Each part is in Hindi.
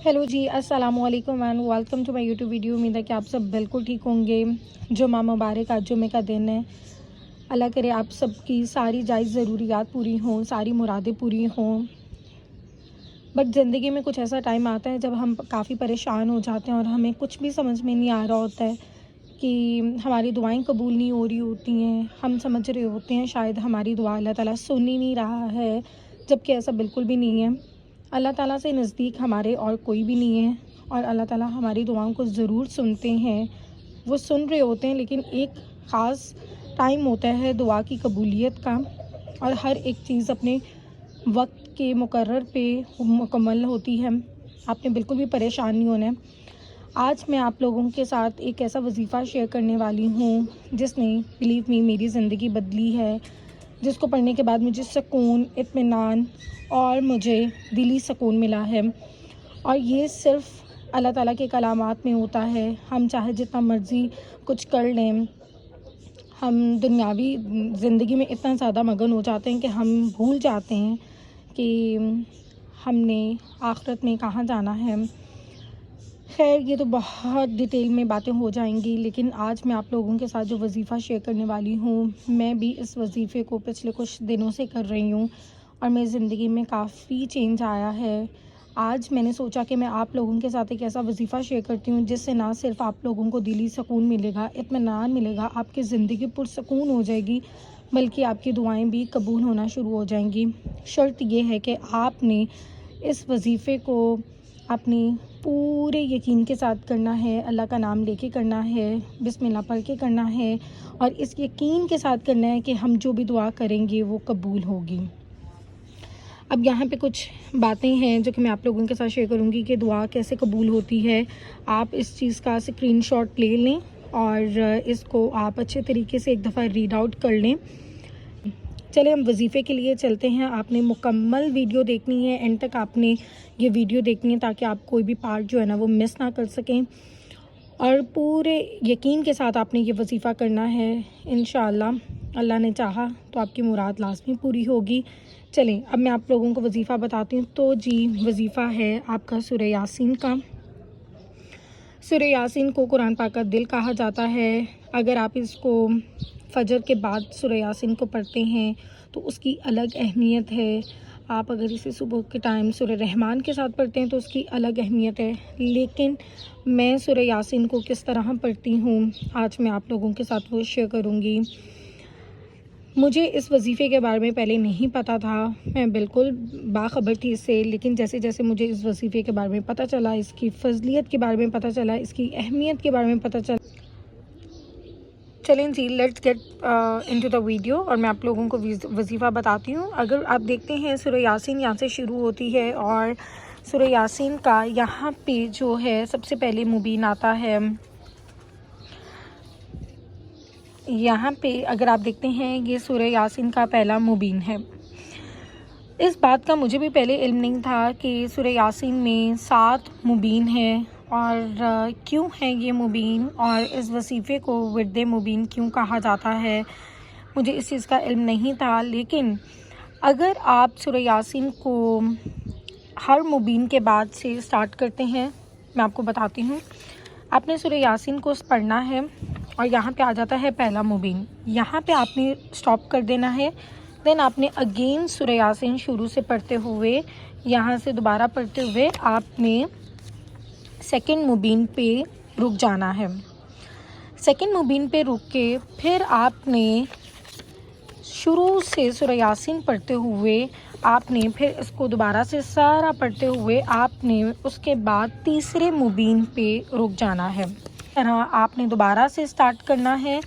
हेलो जी, अस्सलाम वालेकुम and welcome to my YouTube video. उम्मीद है कि आप सब बिल्कुल ठीक होंगे। जुम्मा मुबारक, आज जुम्मे का दिन है। अल्लाह करे आप सबकी सारी जायज़ ज़रूरियात पूरी हों, सारी मुरादें पूरी हों। बट ज़िंदगी में कुछ ऐसा टाइम आता है जब हम काफ़ी परेशान हो जाते हैं और हमें कुछ भी समझ में नहीं आ रहा होता है कि हमारी दुआएं कबूल नहीं हो रही होती हैं। हम समझ रहे होते हैं शायद हमारी दुआ अल्लाह ताला सुन ही नहीं रहा है, जबकि ऐसा बिल्कुल भी नहीं है। अल्लाह ताला से नज़दीक हमारे और कोई भी नहीं है और अल्लाह ताला हमारी दुआओं को ज़रूर सुनते हैं। वो सुन रहे होते हैं, लेकिन एक ख़ास टाइम होता है दुआ की कबूलियत का, और हर एक चीज़ अपने वक्त के मुकर्रर पे मुकम्मल होती है। आपने बिल्कुल भी परेशान नहीं होना है। आज मैं आप लोगों के साथ एक ऐसा वजीफ़ा शेयर करने वाली हूँ जिसने बिलीव मी मेरी ज़िंदगी बदली है, जिसको पढ़ने के बाद मुझे सुकून, इत्मीनान और मुझे दिली सुकून मिला है। और ये सिर्फ़ अल्लाह ताला के कलामात में होता है। हम चाहे जितना मर्ज़ी कुछ कर लें, हम दुनियावी ज़िंदगी में इतना ज़्यादा मगन हो जाते हैं कि हम भूल जाते हैं कि हमने आखिरत में कहाँ जाना है। खैर, ये तो बहुत डिटेल में बातें हो जाएंगी, लेकिन आज मैं आप लोगों के साथ जो वजीफ़ा शेयर करने वाली हूँ, मैं भी इस वजीफ़े को पिछले कुछ दिनों से कर रही हूँ और मेरी ज़िंदगी में काफ़ी चेंज आया है। आज मैंने सोचा कि मैं आप लोगों के साथ एक ऐसा वजीफ़ा शेयर करती हूँ जिससे ना सिर्फ़ आप लोगों को दिली सुकून मिलेगा, इत्मीनान मिलेगा, आपकी ज़िंदगी पुरसुकून हो जाएगी, बल्कि आपकी दुआएं भी कबूल होना शुरू हो जाएंगी। शर्त ये है कि आपने इस वजीफ़े को अपनी पूरे यकीन के साथ करना है, अल्लाह का नाम लेके करना है, बिस्मिल्लाह पढ़ के करना है और इस यकीन के साथ करना है कि हम जो भी दुआ करेंगे वो कबूल होगी। अब यहाँ पे कुछ बातें हैं जो कि मैं आप लोगों के साथ शेयर करूँगी कि दुआ कैसे कबूल होती है। आप इस चीज़ का स्क्रीनशॉट ले लें और इसको आप अच्छे तरीके से एक दफ़ा रीड आउट कर लें। चले हम वजीफ़े के लिए चलते हैं। आपने मुकम्मल वीडियो देखनी है, एंड तक आपने ये वीडियो देखनी है ताकि आप कोई भी पार्ट जो है ना वो मिस ना कर सकें, और पूरे यकीन के साथ आपने ये वजीफ़ा करना है। इंशाअल्लाह अल्लाह ने चाहा तो आपकी मुराद लाज़मी पूरी होगी। चलें अब मैं आप लोगों को वजीफ़ा बताती हूँ। तो जी, वजीफ़ा है आपका सूरह यासीन का। सूरह यासीन को कुरान पाक का दिल कहा जाता है। अगर आप इसको फजर के बाद सूरह यासीन को पढ़ते हैं तो उसकी अलग अहमियत है। आप अगर इसे सुबह के टाइम सूरह रहमान के साथ पढ़ते हैं तो उसकी अलग अहमियत है। लेकिन मैं सूरह यासीन को किस तरह पढ़ती हूँ, आज मैं आप लोगों के साथ वो शेयर करूँगी। मुझे इस वजीफ़े के बारे में पहले नहीं पता था, मैं बिल्कुल बाखबर थी इससे, लेकिन जैसे जैसे मुझे इस वजीफ़े के बारे में पता चला, इसकी फ़ज़लियत के बारे में पता चला, इसकी अहमियत के बारे में पता चला। चलें जी, let's get into the video और मैं आप लोगों को वजीफ़ा बताती हूँ। अगर आप देखते हैं सूरह यासीन यहाँ से शुरू होती है और सूरह यासीन का यहाँ पे जो है सबसे पहले मुबीन आता है। यहाँ पे अगर आप देखते हैं ये सूरह यासीन का पहला मुबीन है। इस बात का मुझे भी पहले इल्म नहीं था कि सूरह यासीन में 7 मुबीन हैं और क्यों है ये मुबीन और इस वजीफ़े को विर्द मुबीन क्यों कहा जाता है, मुझे इस चीज़ का इल्म नहीं था। लेकिन अगर आप सूरह यासीन को हर मुबीन के बाद से स्टार्ट करते हैं, मैं आपको बताती हूँ। आपने सूरह यासीन को पढ़ना है और यहाँ पे आ जाता है पहला मुबीन, यहाँ पे आपने स्टॉप कर देना है। देन आपने अगेन सूरह यासीन शुरू से पढ़ते हुए यहाँ से दोबारा पढ़ते हुए आपने सेकंड मुबीन पे रुक जाना है। सेकंड मुबीन पे रुक के फिर आपने शुरू से सूरह यासीन पढ़ते हुए आपने फिर इसको दोबारा से सारा पढ़ते हुए आपने उसके बाद तीसरे मुबीन पे रुक जाना है। तरह आपने दोबारा से स्टार्ट करना है।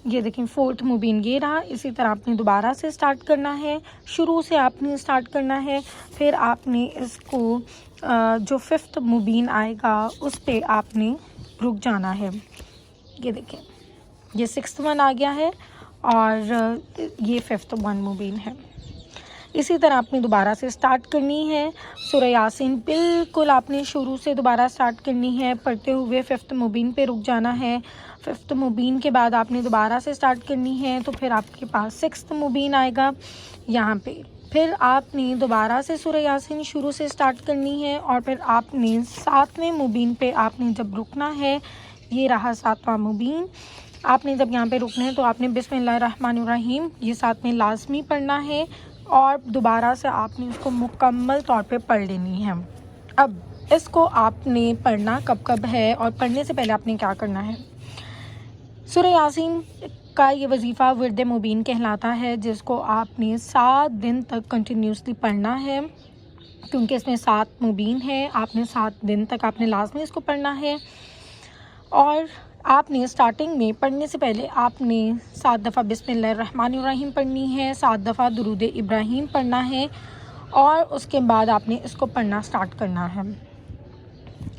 ये देखें, 4th मुबीन ये रहा। इसी तरह आपने दोबारा से स्टार्ट करना है, शुरू से आपने स्टार्ट करना है। फिर आपने इसको जो 5th मुबीन आएगा उस पे आपने रुक जाना है। ये देखें, ये 6th वन आ गया है और ये 5th वन मुबीन है। इसी तरह आपने दोबारा से स्टार्ट करनी है। सूरह यासीन बिल्कुल आपने शुरू से दोबारा स्टार्ट करनी है, पढ़ते हुए 5th मुबीन पे रुक जाना है। 5th मुबीन के बाद आपने दोबारा से स्टार्ट करनी है, तो फिर आपके पास 6th मुबीन आएगा। यहाँ पे फिर आपने दोबारा से सूरह यासीन शुरू से स्टार्ट करनी है और फिर आपने 7वें मुबीन पे आपने जब रुकना है, ये रहा 7वां मुबीन। आपने जब यहाँ पे रुकना है तो आपने बिस्मिल्लाहिर्रहमानिर्रहीम ये साथ में लाजमी पढ़ना है और दोबारा से आपने उसको मुकम्मल तौर पे पढ़ लेनी है। अब इसको आपने पढ़ना कब कब है और पढ़ने से पहले आपने क्या करना है। सूरह यासीन का ये वजीफ़ा विर्द मुबीन कहलाता है, जिसको आपने 7 दिन तक कंटिन्यूसली पढ़ना है, क्योंकि इसमें 7 मुबीन है। आपने 7 दिन तक आपने लाजमी इसको पढ़ना है। और आपने स्टार्टिंग में पढ़ने से पहले आपने 7 दफ़ा बिस्मिल्लाहिर्रहमानिर्रहीम पढ़नी है, 7 दफ़ा दुरूद इब्राहीम पढ़ना है और उसके बाद आपने इसको पढ़ना स्टार्ट करना है।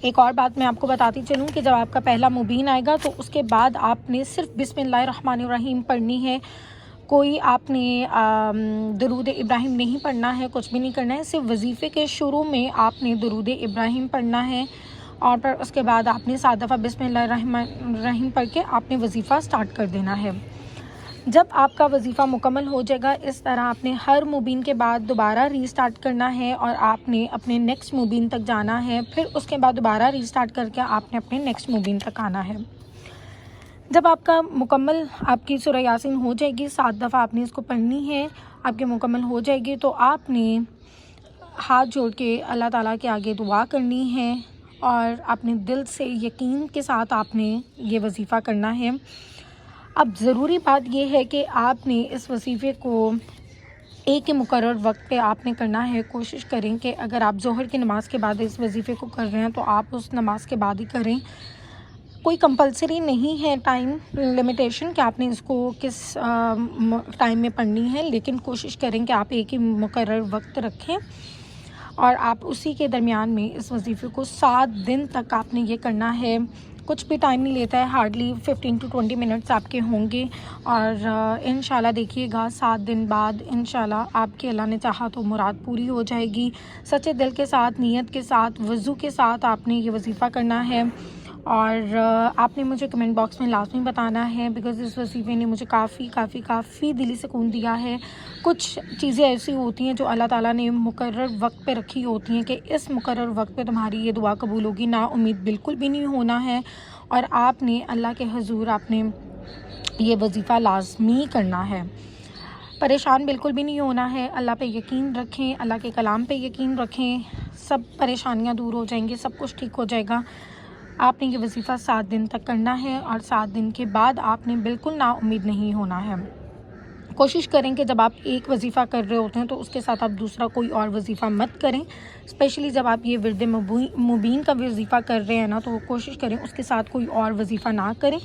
एक और बात मैं आपको बताती चलूँ कि जब आपका पहला मुबीन आएगा तो उसके बाद आपने सिर्फ बिस्मिल्लाहिर्रहमानिर्रहीम पढ़नी है। कोई आपने दुरूद इब्राहीम नहीं पढ़ना है, कुछ भी नहीं करना है। सिर्फ वजीफ़े के शुरू में आपने दुरूद इब्राहीम पढ़ना है और फिर उसके बाद आपने 7 दफ़ा बिस्मिल्लाहिर्रहमानिर्रहीम पढ़ के आपने वजीफ़ा स्टार्ट कर देना है। जब आपका वजीफ़ा मुकम्मल हो जाएगा, इस तरह आपने हर मुबीन के बाद दोबारा रीस्टार्ट करना है और आपने अपने नेक्स्ट मुबीन तक जाना है। फिर उसके बाद दोबारा रीस्टार्ट करके आपने अपने नेक्स्ट मुबीन तक आना है। जब आपका मुकम्मल आपकी सूरह यासीन हो जाएगी, 7 दफ़ा आपने इसको पढ़नी है, आपके मुकम्मल हो जाएगी तो आपने हाथ जोड़ के अल्लाह ताला के आगे दुआ करनी है और अपने दिल से यकीन के साथ आपने ये वजीफ़ा करना है। अब ज़रूरी बात यह है कि आपने इस वजीफ़े को एक ही मुकर्रर वक्त पे आपने करना है। कोशिश करें कि अगर आप ज़ोहर की नमाज़ के बाद इस वजीफ़े को कर रहे हैं तो आप उस नमाज के बाद ही करें। कोई कंपलसरी नहीं है टाइम लिमिटेशन कि आपने इसको किस टाइम में पढ़नी है, लेकिन कोशिश करें कि आप एक ही मुकर्रर वक्त रखें और आप उसी के दरमियान में इस वजीफ़े को 7 दिन तक आपने ये करना है। कुछ भी टाइम नहीं लेता है, हार्डली 15 to 20 मिनट्स आपके होंगे और इंशाल्लाह देखिएगा 7 दिन बाद इंशाल्लाह आपके अल्लाह ने चाहा तो मुराद पूरी हो जाएगी। सच्चे दिल के साथ, नीयत के साथ, वज़ू के साथ आपने ये वजीफ़ा करना है और आपने मुझे कमेंट बॉक्स में लाजमी बताना है, बिकॉज़ इस वजीफ़े ने मुझे काफ़ी दिली सुकून दिया है। कुछ चीज़ें ऐसी होती हैं जो अल्लाह ताला ने मुकर्रर वक्त पे रखी होती हैं कि इस मुकर्रर वक्त पे तुम्हारी ये दुआ कबूल होगी। ना उम्मीद बिल्कुल भी नहीं होना है और आपने अल्लाह के हुज़ूर आपने ये वजीफ़ा लाजमी करना है। परेशान बिल्कुल भी नहीं होना है। अल्लाह पे यकीन रखें, अल्लाह के कलाम पे यकीन रखें, सब परेशानियाँ दूर हो जाएंगी, सब कुछ ठीक हो जाएगा। आपने ये वजीफ़ा 7 दिन तक करना है और 7 दिन के बाद आपने बिल्कुल नाउम्मीद नहीं होना है। कोशिश करें कि जब आप एक वजीफ़ा कर रहे होते हैं तो उसके साथ आप दूसरा कोई और वजीफ़ा मत करें। स्पेशली जब आप ये विर्द मुबीन का वजीफ़ा कर रहे हैं ना, तो कोशिश करें उसके साथ कोई और वजीफ़ा ना करें।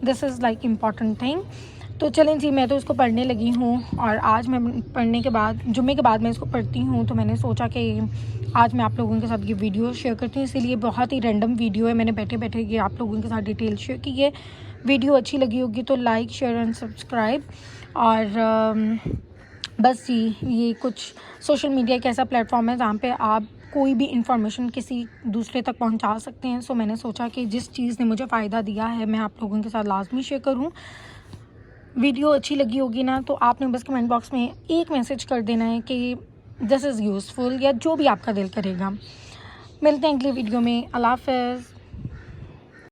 This is like important thing. तो चलें जी, मैं तो इसको पढ़ने लगी हूँ और आज मैं पढ़ने के बाद, जुम्मे के बाद मैं इसको पढ़ती हूँ, तो मैंने सोचा कि आज मैं आप लोगों के साथ ये वीडियो शेयर करती हूँ। इसीलिए बहुत ही रैंडम वीडियो है, मैंने बैठे बैठे ये आप लोगों के साथ डिटेल शेयर की है। वीडियो अच्छी लगी होगी तो लाइक, शेयर एंड सब्सक्राइब। और बस जी, ये कुछ सोशल मीडिया एक ऐसा प्लेटफॉर्म है जहाँ पे आप कोई भी इंफॉर्मेशन किसी दूसरे तक पहुँचा सकते हैं। सो मैंने सोचा कि जिस चीज़ ने मुझे फ़ायदा दिया है मैं आप लोगों के साथ लाजमी शेयर करूँ। वीडियो अच्छी लगी होगी ना, तो आपने बस कमेंट बॉक्स में एक मैसेज कर देना है कि दिस इज़ यूज़फुल, या जो भी आपका दिल करेगा। मिलते हैं अगली वीडियो में। अल्लाह हाफ़िज़।